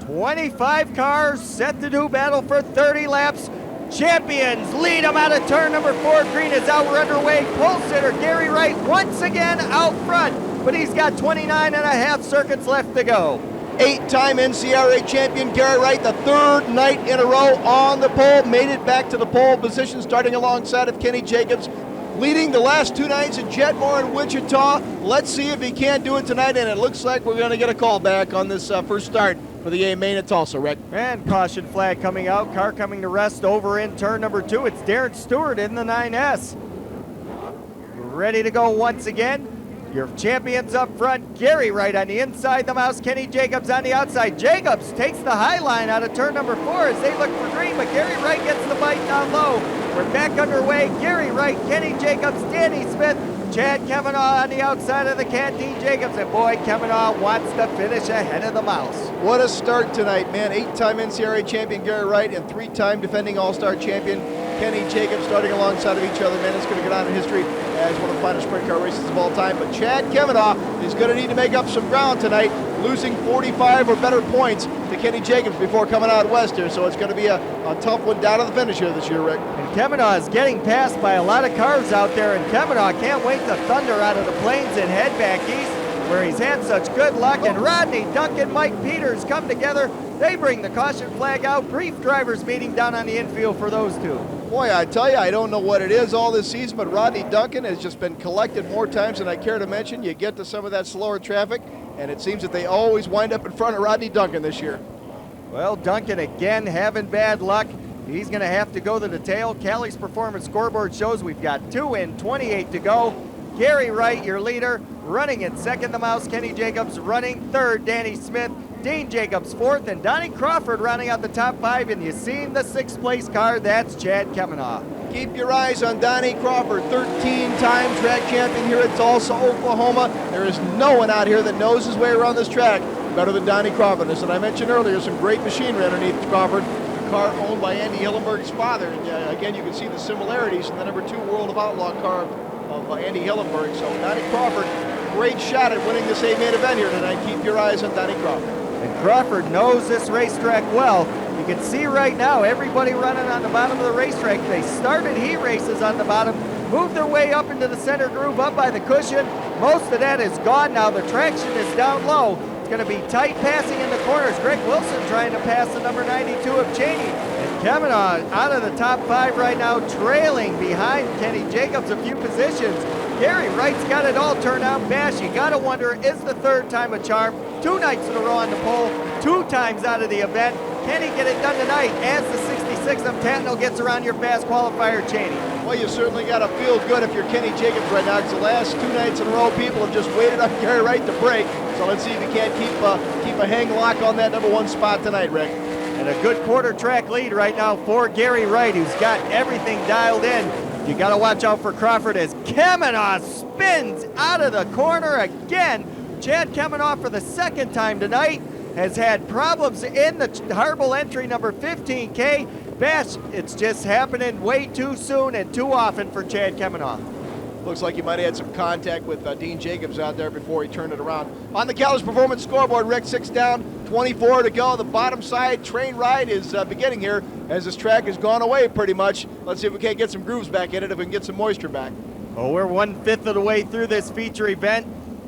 25 cars set to do battle for 30 laps. Champions lead them out of turn number 4. Green is out, we're underway. Pole sitter Gary Wright once again out front, but he's got 29 and a half circuits left to go. 8-time NCRA champion Gary Wright, the 3rd night in a row on the pole, made it back to the pole position, starting alongside of Kenny Jacobs, leading the last 2 nights in Jetmore and Wichita. Let's see if he can't do it tonight, and it looks like we're going to get a call back on this first start for the A main at Tulsa, Rick. And caution flag coming out, car coming to rest over in turn number 2. It's Darren Stewart in the 9S. Ready to go once again. Your champions up front, Gary Wright on the inside, the Mouse, Kenny Jacobs on the outside. Jacobs takes the high line out of turn number 4 as they look for green, but Gary Wright gets the bite down low. We're back underway. Gary Wright, Kenny Jacobs, Danny Smith, Chad Kemenaugh on the outside of the Cat Dean Jacobs, and boy, Kemenaugh wants to finish ahead of the Mouse. What a start tonight, man. 8-time NCRA champion Gary Wright and 3-time defending All-Star champion Kenny Jacobs starting alongside of each other. Man, it's going to go down in history as one of the finest sprint car races of all time. But Chad Kemenaugh is going to need to make up some ground tonight, losing 45 or better points to Kenny Jacobs before coming out west here. So it's going to be a tough one down to the finish here this year, Rick. And Kemenaugh is getting passed by a lot of cars out there, and Kemenaugh can't wait to thunder out of the plains and head back east, where he's had such good luck. And Rodney Duncan, Mike Peters come together. They bring the caution flag out. Brief drivers meeting down on the infield for those two. Boy, I tell you, I don't know what it is all this season, but Rodney Duncan has just been collected more times than I care to mention. You get to some of that slower traffic, and it seems that they always wind up in front of Rodney Duncan this year. Well, Duncan again having bad luck. He's going to have to go to the tail. Callie's performance scoreboard shows we've got 2 in, 28 to go. Gary Wright, your leader, running in second, the Mouse. Kenny Jacobs running third, Danny Smith. Dean Jacobs fourth, and Donnie Crawford rounding out the top 5. And you've seen the 6th place car, that's Chad Kemenaugh. Keep your eyes on Donnie Crawford, 13-time track champion here at Tulsa, Oklahoma. There is no one out here that knows his way around this track better than Donnie Crawford. As I mentioned earlier, some great machinery underneath Crawford. The car owned by Andy Hillenberg's father. And again, you can see the similarities in the number 2 World of Outlaw car of Andy Hillenberg. So Donnie Crawford, great shot at winning this A-main event here tonight. Keep your eyes on Donnie Crawford. And Crawford knows this racetrack well. You can see right now everybody running on the bottom of the racetrack. They started heat races on the bottom, moved their way up into the center groove up by the cushion. Most of that is gone now. The traction is down low. It's going to be tight passing in the corners. Greg Wilson trying to pass the number 92 of Cheney. And Kemenaugh out of the top 5 right now, trailing behind Kenny Jacobs a few positions. Gary Wright's got it all turned out fast. You got to wonder, is the 3rd time a charm? 2 nights in a row on the pole, 2 times out of the event. Can he get it done tonight as the 66 of Tatnell gets around your fast qualifier, Cheney? Well, you certainly got to feel good if you're Kenny Jacobs right now, because the last 2 nights in a row, people have just waited on Gary Wright to break. So let's see if he can't keep a hang lock on that number 1 spot tonight, Rick. And a good quarter track lead right now for Gary Wright, who's got everything dialed in. You got to watch out for Crawford as Kemenaugh spins out of the corner again. Chad Kemenaugh for the 2nd time tonight has had problems in the Harbel entry number 15K. Bash, it's just happening way too soon and too often for Chad Kemenaugh. Looks like he might have had some contact with Dean Jacobs out there before he turned it around. On the Callers Performance scoreboard, Rick, 6 down, 24 to go. The bottom side train ride is beginning here as this track has gone away pretty much. Let's see if we can't get some grooves back in it, if we can get some moisture back. Oh, we're 1/5 of the way through this feature event.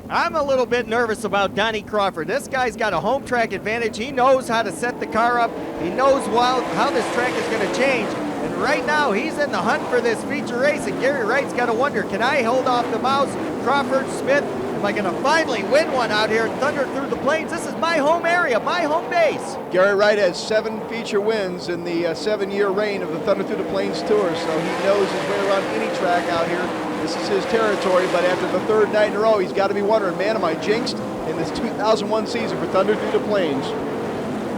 I'm a little bit nervous about Donnie Crawford. This guy's got a home track advantage. He knows how to set the car up. He knows how this track is going to change. And right now, he's in the hunt for this feature race. And Gary Wright's got to wonder, can I hold off the Mouse, Crawford, Smith, and Am I going to finally win one out here at Thunder Through the Plains? This is my home area, my home base. Gary Wright has 7 feature wins in the 7-year reign of the Thunder Through the Plains Tour, so he knows his way around any track out here. This is his territory, but after the 3rd night in a row, he's got to be wondering, man, am I jinxed in this 2001 season for Thunder Through the Plains?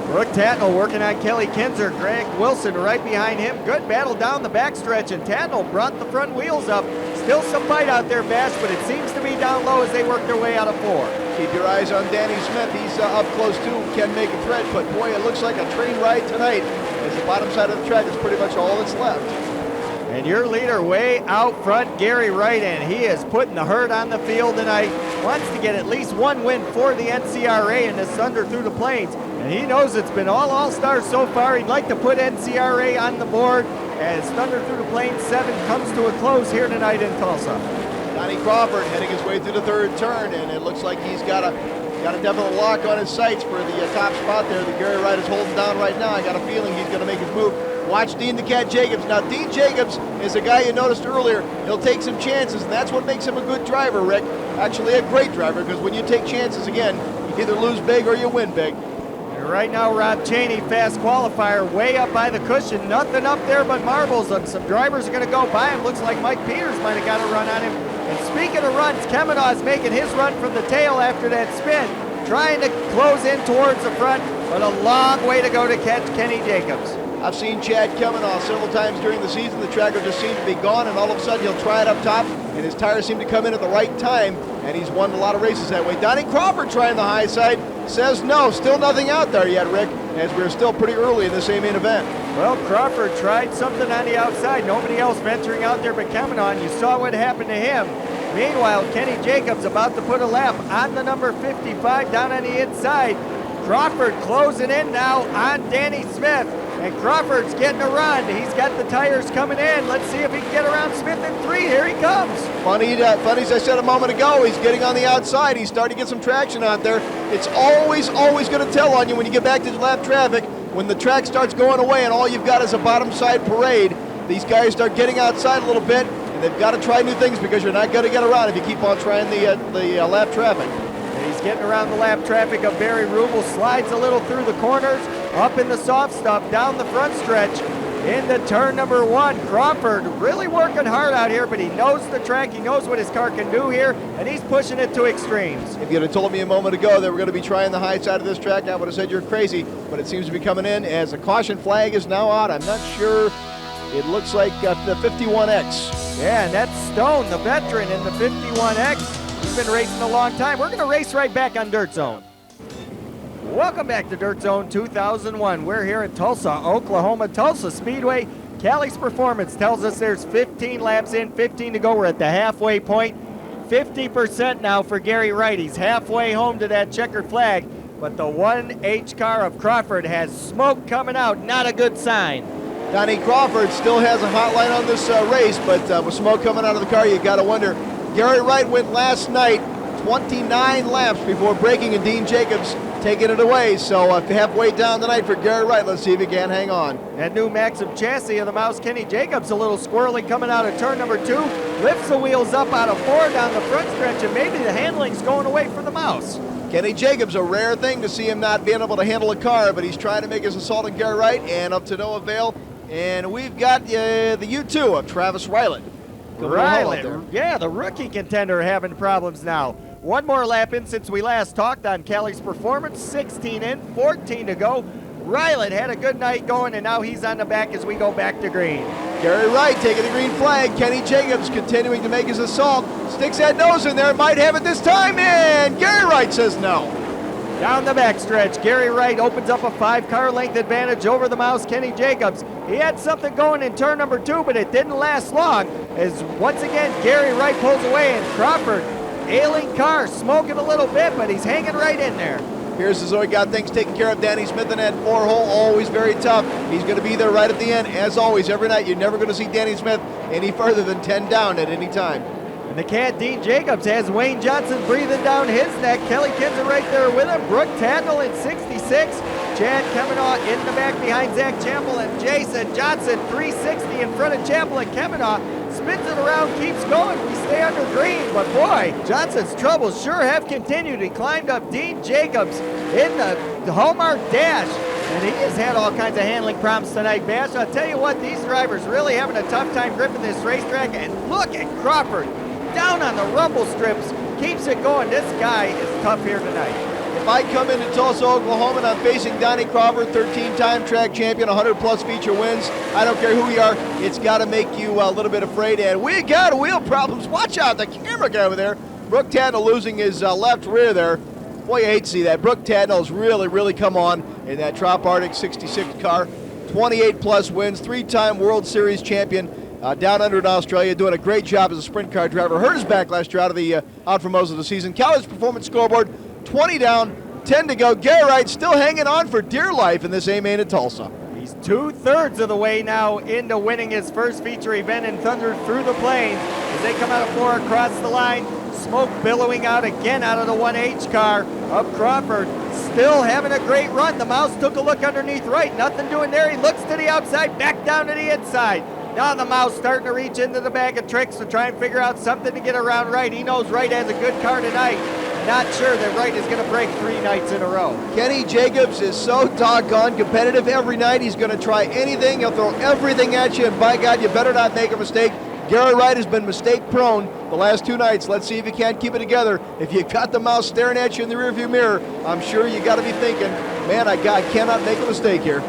Brooke Tatnell working on Kelly Kinzer. Greg Wilson right behind him. Good battle down the backstretch, and Tatnell brought the front wheels up. Still some fight out there, Bash, but it seems to be down low as they work their way out of 4. Keep your eyes on Danny Smith. He's up close too, can make a threat, but boy, it looks like a train ride tonight as the bottom side of the track is pretty much all that's left. And your leader way out front, Gary Wright, and he is putting the herd on the field tonight. Wants to get at least 1 win for the NCRA in this Thunder Through the Plains. And he knows it's been all All-Stars so far. He'd like to put NCRA on the board as Thunder Through the Plains 7 comes to a close here tonight in Tulsa. Donnie Crawford heading his way through the 3rd turn, and it looks like he's got a definite lock on his sights for the top spot there that Gary Wright is holding down right now. I got a feeling he's going to make his move. Watch Dean the Cat Jacobs. Now, Dean Jacobs is a guy you noticed earlier. He'll take some chances, and that's what makes him a good driver, Rick. Actually, a great driver, because when you take chances, again, you either lose big or you win big. And right now, Rob Cheney, fast qualifier, way up by the cushion. Nothing up there but marbles. And some drivers are going to go by him. Looks like Mike Peters might have got a run on him. And speaking of runs, Kemenaugh is making his run from the tail after that spin, trying to close in towards the front, but a long way to go to catch Kenny Jacobs. I've seen Chad Kemenaugh several times during the season. The tracker just seemed to be gone, and all of a sudden he'll try it up top, and his tires seem to come in at the right time, and he's won a lot of races that way. Donnie Crawford trying the high side, says no, still nothing out there yet, Rick, as we're still pretty early in the same main event. Well, Crawford tried something on the outside. Nobody else venturing out there but Kemenaugh, and you saw what happened to him. Meanwhile, Kenny Jacobs about to put a lap on the number 55 down on the inside. Crawford closing in now on Danny Smith. And Crawford's getting a run. He's got the tires coming in. Let's see if he can get around Smith in 3. Here he comes. Funny as I said a moment ago, he's getting on the outside. He's starting to get some traction out there. It's always going to tell on you when you get back to the lap traffic. When the track starts going away and all you've got is a bottom side parade, these guys start getting outside a little bit, and they've got to try new things because you're not going to get around if you keep on trying the lap traffic. He's getting around the lap traffic of Barry Rubel, slides a little through the corners, up in the soft stuff, down the front stretch, into turn number 1. Crawford really working hard out here, but he knows the track, he knows what his car can do here, and he's pushing it to extremes. If you'd have told me a moment ago that we're going to be trying the high side of this track, I would have said you're crazy, but it seems to be coming in as the caution flag is now out. I'm not sure. It looks like the 51X. Yeah, and that's Stone, the veteran in the 51X. He's been racing a long time. We're going to race right back on Dirt Zone. Welcome back to Dirt Zone 2001. We're here at Tulsa, Oklahoma. Tulsa Speedway. Callie's Performance tells us there's 15 laps in, 15 to go. We're at the halfway point. 50% now for Gary Wright. He's halfway home to that checkered flag. But the 1H car of Crawford has smoke coming out. Not a good sign. Donnie Crawford still has a hot line on this race, but with smoke coming out of the car, you got to wonder. Gary Wright went last night 29 laps before braking, and Dean Jacobs taking it away. So halfway down tonight for Gary Wright. Let's see if he can hang on. That new Maxim chassis of the Mouse, Kenny Jacobs, a little squirrely coming out of turn number 2. Lifts the wheels up out of 4 down the front stretch, and maybe the handling's going away from the Mouse. Kenny Jacobs, a rare thing to see him not being able to handle a car, but he's trying to make his assault on Gary Wright, and up to no avail. And we've got the U2 of Travis Rylett. Rylett, yeah, the rookie contender having problems now. One more lap in since we last talked on Kelly's Performance. 16 in, 14 to go. Rylett had a good night going, and now he's on the back as we go back to green. Gary Wright taking the green flag. Kenny Jacobs continuing to make his assault. Sticks that nose in there, might have it this time, and Gary Wright says no. Down the backstretch, Gary Wright opens up a 5-car length advantage over the Mouse, Kenny Jacobs. He had something going in turn number 2, but it didn't last long, as once again Gary Wright pulls away, and Crawford, ailing car, smoking a little bit, but he's hanging right in there. Here's the Zoe got things taken care of. Danny Smith in that 4-hole, always very tough. He's going to be there right at the end. As always, every night, you're never going to see Danny Smith any further than 10 down at any time. And the cat, Dean Jacobs, has Wayne Johnson breathing down his neck. Kelly Kinzer right there with him. Brooke Tatnell in 66. Chad Kemenaugh in the back behind Zach Chappell, and Jason Johnson 360 in front of Chappell and Kemenaugh. spins it around, keeps going. We stay under green, but boy, Johnson's troubles sure have continued. He climbed up Dean Jacobs in the Hallmark Dash, and he has had all kinds of handling problems tonight, Bash. I'll tell you what, these drivers really having a tough time gripping this racetrack, and look at Crawford down on the rumble strips, keeps it going. This guy is tough here tonight. If I come into Tulsa, Oklahoma, and I'm facing Donnie Crawford, 13-time track champion, 100-plus feature wins, I don't care who you are, it's got to make you a little bit afraid. And we got wheel problems. Watch out, the camera guy over there. Brooke Tadnell losing his left rear there. Boy, you hate to see that. Brooke Tadnell's really come on in that Trop Arctic 66 car. 28-plus wins, 3-time World Series champion. Down under in Australia, doing a great job as a sprint car driver. Hurt his back last year out for most of the season. Callie's performance scoreboard, 20 down, 10 to go. Gary Wright still hanging on for dear life in this A-main at Tulsa. He's 2/3 of the way now into winning his first feature event in Thunder Through the Plains. As they come out of 4 across the line, smoke billowing out again out of the 1H car of Crawford. Still having a great run. The Mouse took a look underneath right. Nothing doing there. He looks to the outside, back down to the inside. Now the Mouse starting to reach into the bag of tricks to try and figure out something to get around Wright. He knows Wright has a good car tonight. Not sure that Wright is going to break 3 nights in a row. Kenny Jacobs is so doggone competitive every night. He's going to try anything. He'll throw everything at you, and by God, you better not make a mistake. Gary Wright has been mistake prone the last 2 nights. Let's see if he can't keep it together. If you got the Mouse staring at you in the rearview mirror, I'm sure you got to be thinking, man, I cannot make a mistake here.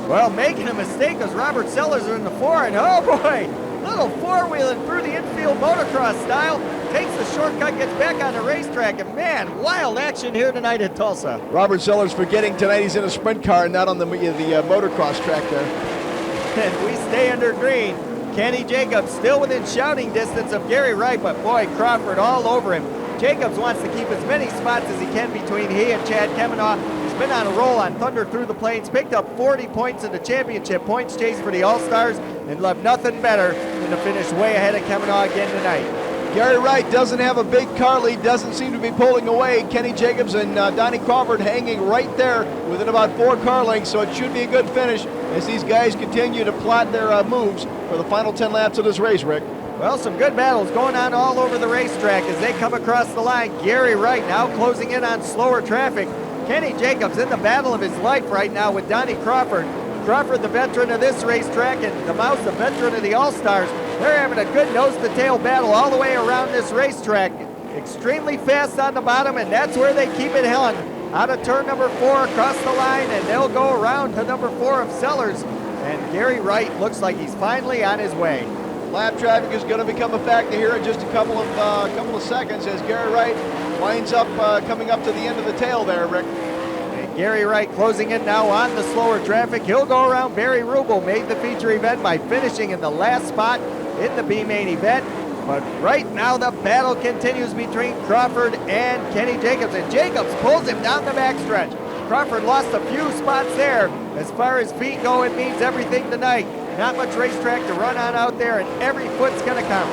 Well, making a mistake was Robert Sellers in the 4, and oh boy, little 4-wheeling through the infield motocross style, takes the shortcut, gets back on the racetrack, and man, wild action here tonight at Tulsa. Robert Sellers forgetting tonight he's in a sprint car and not on the motocross track there. And we stay under green. Kenny Jacobs still within shouting distance of Gary Wright, but boy, Crawford all over him. Jacobs wants to keep as many spots as he can between he and Chad Kemenow. He's been on a roll on Thunder Through the Plains, picked up 40 points in the championship points chase for the All-Stars, and love nothing better than to finish way ahead of Kemenow again tonight. Gary Wright doesn't have a big car lead, doesn't seem to be pulling away. Kenny Jacobs and Donnie Crawford hanging right there within about 4 car lengths, so it should be a good finish as these guys continue to plot their moves for the final 10 laps of this race, Rick. Well, some good battles going on all over the racetrack as they come across the line. Gary Wright now closing in on slower traffic. Kenny Jacobs in the battle of his life right now with Donnie Crawford. Crawford, the veteran of this racetrack, and the Mouse, the veteran of the All-Stars. They're having a good nose-to-tail battle all the way around this racetrack. Extremely fast on the bottom, and that's where they keep it hung. Out of turn number 4 across the line, and they'll go around to number 4 of Sellers. And Gary Wright looks like he's finally on his way. Lap traffic is going to become a factor here in just a couple of seconds as Gary Wright winds up coming up to the end of the tail there, Rick. And Gary Wright closing in now on the slower traffic. He'll go around. Barry Rubel made the feature event by finishing in the last spot in the B-main event. But right now the battle continues between Crawford and Kenny Jacobs. And Jacobs pulls him down the backstretch. Crawford lost a few spots there. As far as feet go, it means everything tonight. Not much racetrack to run on out there, and every foot's going to count.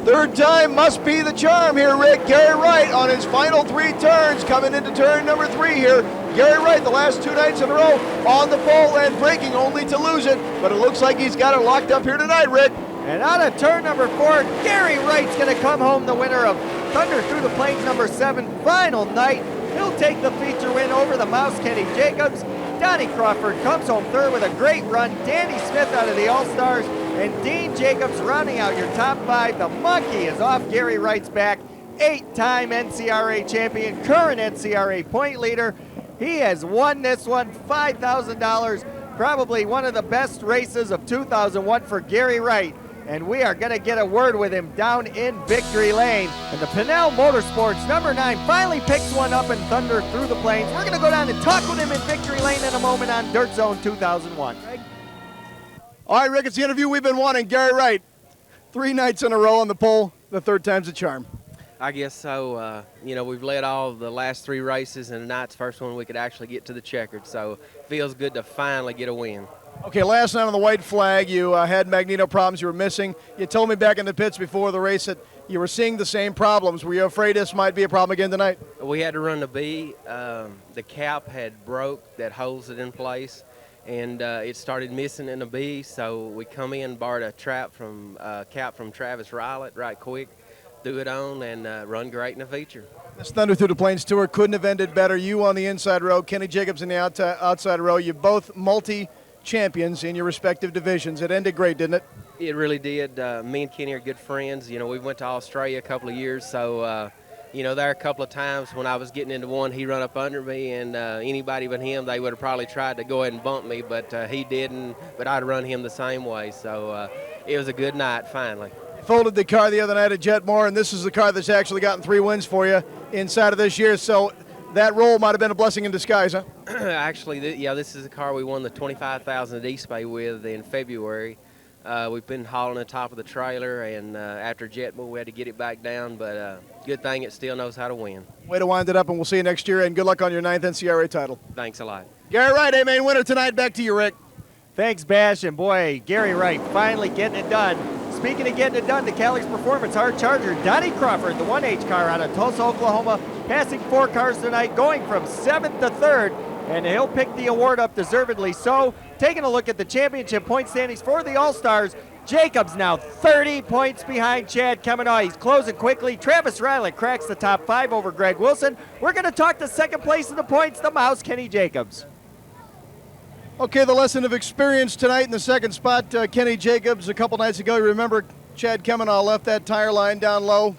3rd time must be the charm here, Rick. Gary Wright on his final 3 turns coming into turn number 3 here. Gary Wright the last 2 nights in a row on the pole and braking only to lose it. But it looks like he's got it locked up here tonight, Rick. And out of turn number 4, Gary Wright's going to come home the winner of Thunder Through the Plains number 7 final night. He'll take the feature win over the Mouse, Kenny Jacobs. Donnie Crawford comes home 3rd with a great run. Danny Smith out of the All-Stars. And Dean Jacobs rounding out your top 5. The monkey is off Gary Wright's back. 8-time NCRA champion, current NCRA point leader. He has won this one, $5,000. Probably one of the best races of 2001 for Gary Wright. And we are going to get a word with him down in Victory Lane. And the Pinnell Motorsports number 9 finally picks one up in Thunder Through the Plains. We're going to go down and talk with him in Victory Lane in a moment on Dirt Zone 2001. All right, Rick, it's the interview we've been wanting. Gary Wright, 3 nights in a row on the pole. The 3rd time's a charm. I guess so. We've led all of the last 3 races, and tonight's the first one we could actually get to the checkered. So it feels good to finally get a win. Okay, last night on the white flag, you had magneto problems you were missing. You told me back in the pits before the race that you were seeing the same problems. Were you afraid this might be a problem again tonight? We had to run the B. The cap had broke that holds it in place, and it started missing in the bee, so we come in, borrowed a cap from Travis Rylett right quick, threw it on, and run great in the feature. This Thunder Through the Plains Tour couldn't have ended better. You on the inside row, Kenny Jacobs in the outside row. You both multi-champions in your respective divisions. It ended great, didn't it? It really did. Me and Kenny are good friends. You know, we went to Australia a couple of years, so you know, there are a couple of times when I was getting into one, he run up under me, and anybody but him, they would have probably tried to go ahead and bump me, but he didn't. But I'd run him the same way. So it was a good night finally. Folded the car the other night at Jetmore, and this is the car that's actually gotten 3 wins for you inside of this year. So that role might have been a blessing in disguise, huh? Actually, yeah, this is the car we won the $25,000 at East Bay with in February. We've been hauling the top of the trailer, and after Jetmore, we had to get it back down, but good thing it still knows how to win. Way to wind it up, and we'll see you next year, and good luck on your 9th NCRA title. Thanks a lot. Gary Wright, A-Main winner tonight. Back to you, Rick. Thanks, Bash, and boy, Gary Wright finally getting it done. Speaking of getting it done, the Calix Performance Hard Charger, Donnie Crawford, the 1H car out of Tulsa, Oklahoma, passing 4 cars tonight, going from 7th to 3rd, and he'll pick the award up deservedly so. Taking a look at the championship point standings for the All-Stars, Jacobs now 30 points behind Chad Kemanaugh. He's closing quickly. Travis Rylett cracks the top 5 over Greg Wilson. We're going to talk to second place in the points, the Mouse, Kenny Jacobs. Okay, the lesson of experience tonight in the second spot, Kenny Jacobs. A couple nights ago, you remember Chad Kemanaugh left that tire line down low.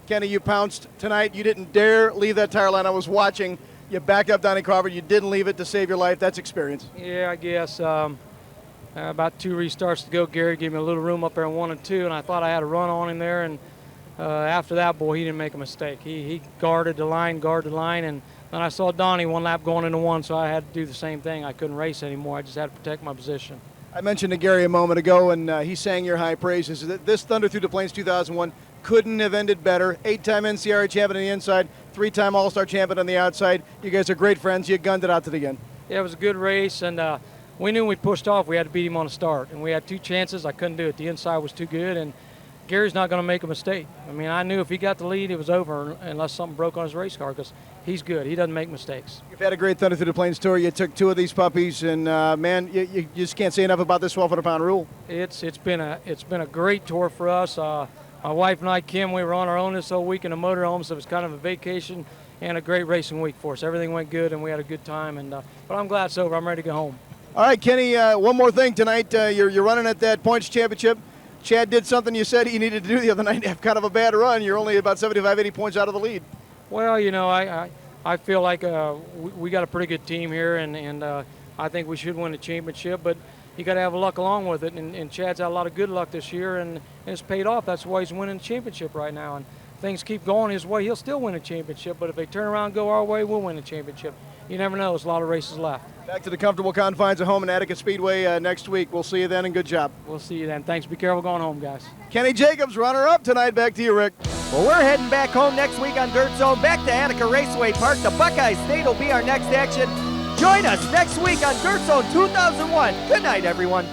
Kenny, you pounced tonight. You didn't dare leave that tire line. I was watching. You backed up Donnie Crawford. You didn't leave it to save your life. That's experience. Yeah, I guess. About 2 restarts to go, Gary gave me a little room up there in 1 and 2, and I thought I had a run on him there. And after that, boy, he didn't make a mistake. He guarded the line, and then I saw Donnie 1 lap going into 1, so I had to do the same thing. I couldn't race anymore. I just had to protect my position. I mentioned to Gary a moment ago, and he sang your high praises. That this Thunder Through the Plains 2001 couldn't have ended better. 8-time NCRA champion on the inside, 3-time All-Star champion on the outside. You guys are great friends. You gunned it out to the end. Yeah, it was a good race, and we knew when we pushed off we had to beat him on the start, and we had 2 chances. I couldn't do it. The inside was too good, and Gary's not going to make a mistake. I mean, I knew if he got the lead, it was over unless something broke on his race car because he's good. He doesn't make mistakes. You've had a great Thunder Through the Plains tour. You took 2 of these puppies, and man, you just can't say enough about this 1,200-pound rule. It's been a great tour for us. My wife and I, Kim, we were on our own this whole week in a motorhome, so it was kind of a vacation and a great racing week for us. Everything went good, and we had a good time. And but I'm glad it's over. I'm ready to go home. All right, Kenny. One more thing tonight. You're running at that points championship. Chad did something you said he needed to do the other night. Have kind of a bad run. You're only about 75, 80 points out of the lead. Well, you know, I feel like we got a pretty good team here, and I think we should win the championship. But you got to have luck along with it, and Chad's had a lot of good luck this year, and it's paid off. That's why he's winning the championship right now. And things keep going his way, he'll still win a championship. But if they turn around and go our way, we'll win the championship. You never know. There's a lot of races left. Back to the comfortable confines of home in Attica Speedway next week. We'll see you then, and good job. We'll see you then. Thanks. Be careful going home, guys. Kenny Jacobs, runner-up tonight. Back to you, Rick. Well, we're heading back home next week on Dirt Zone. Back to Attica Raceway Park. The Buckeye State will be our next action. Join us next week on Dirt Zone 2001. Good night, everyone.